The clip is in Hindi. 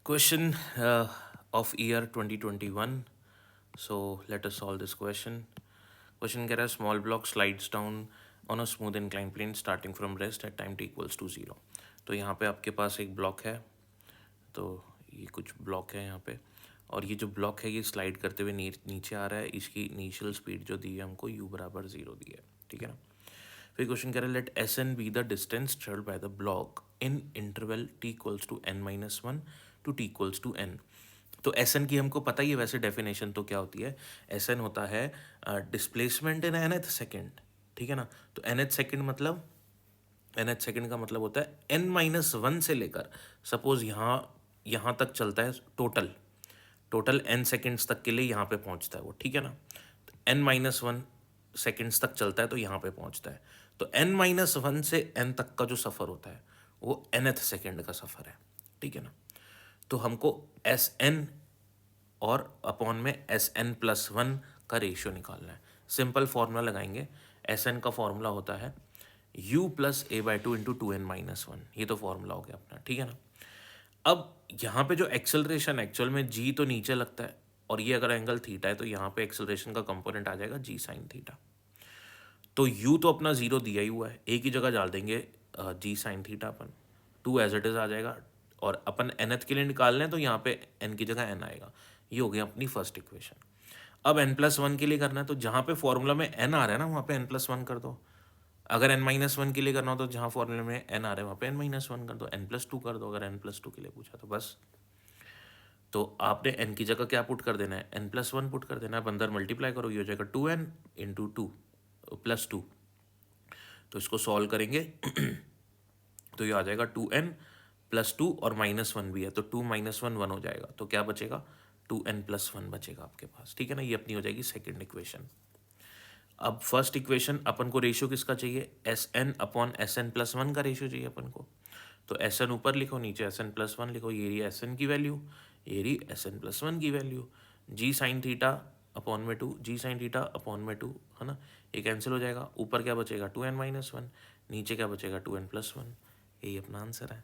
Question of year 2021. So let us solve this question. Question कह रहा है small block slides down on a smooth inclined plane starting from rest at time t equals to 0. तो यहाँ पे आपके पास एक ब्लॉक है, तो ये कुछ ब्लॉक है यहाँ पे, और ये जो ब्लॉक है ये स्लाइड करते हुए नीचे आ रहा है. इसकी इनिशियल स्पीड जो दी है हमको u बराबर 0 दी है. ठीक है ना. फिर क्वेश्चन कह रहा है let S N be the distance travelled by the block in interval T equals to n minus one to T equals to n. तो एस एन की हमको पता ही है वैसे डेफिनेशन तो क्या होती है. एस एन होता है डिस्प्लेसमेंट इन nth सेकेंड. ठीक है ना. तो nth सेकेंड मतलब nth सेकेंड का मतलब होता है n माइनस वन से लेकर सपोज यहाँ तक चलता है टोटल n सेकेंड्स तक के लिए यहाँ पे पहुँचता है वो. ठीक है ना. तो n माइनस वन सेकेंड्स तक चलता है तो यहाँ पे पहुँचता है. तो n माइनस वन से n तक का जो सफ़र होता है वो nth सेकेंड का सफ़र है. ठीक है ना. तो हमको एस एन और अपॉन में एस एन प्लस वन का रेशियो निकालना है. सिंपल फार्मूला लगाएंगे. एस एन का फार्मूला होता है u plus a by two into two N minus one. ये तो फार्मूला हो गया अपना. ठीक है ना. अब यहाँ पे जो एक्सेलरेशन एक्चुअल में g तो नीचे लगता है, और ये अगर एंगल थीटा है तो यहाँ पे एक्सेलरेशन का कंपोनेंट आ जाएगा g साइन थीटा. तो u तो अपना जीरो दिया ही हुआ है, एक ही जगह डाल देंगे g साइन थीटा अपन. टू एज इट इज आ जाएगा, और अपन nth के लिए निकाल लें तो यहाँ पे n की जगह n आएगा. ये हो गया अपनी फर्स्ट इक्वेशन. अब n प्लस वन के लिए करना है तो जहाँ पे फॉर्मूला में n आ रहा है ना वहाँ पे n प्लस वन कर दो. अगर n माइनस वन के लिए करना हो तो जहाँ फॉर्मूले में n आ रहा है वहाँ पे n माइनस वन कर दो. n प्लस टू कर दो अगर n प्लस टू के लिए पूछा तो बस. तो आपने n की जगह क्या पुट कर देना है, n प्लस वन पुट कर देना है. अंदर मल्टीप्लाई करो, ये हो जाएगा 2n into two plus two. तो इसको सॉल्व करेंगे तो ये आ जाएगा 2n प्लस टू, और माइनस वन भी है तो 2 माइनस वन 1 हो जाएगा. तो क्या बचेगा, 2n प्लस वन बचेगा आपके पास. ठीक है ना. ये अपनी हो जाएगी सेकेंड इक्वेशन. अब फर्स्ट इक्वेशन अपन को रेशियो किसका चाहिए, S N upon S N plus one का रेशियो चाहिए अपन को. तो एस एन ऊपर लिखो, नीचे एस एन प्लस वन लिखो. ये रही एस एन की वैल्यू, ये रही एस एन प्लस वन की value. G sine theta upon में two, g sine theta upon में टू, है ना. ये कैंसिल हो जाएगा. ऊपर क्या बचेगा 2n माइनस वन, नीचे क्या बचेगा 2n प्लस वन. यही अपना आंसर है.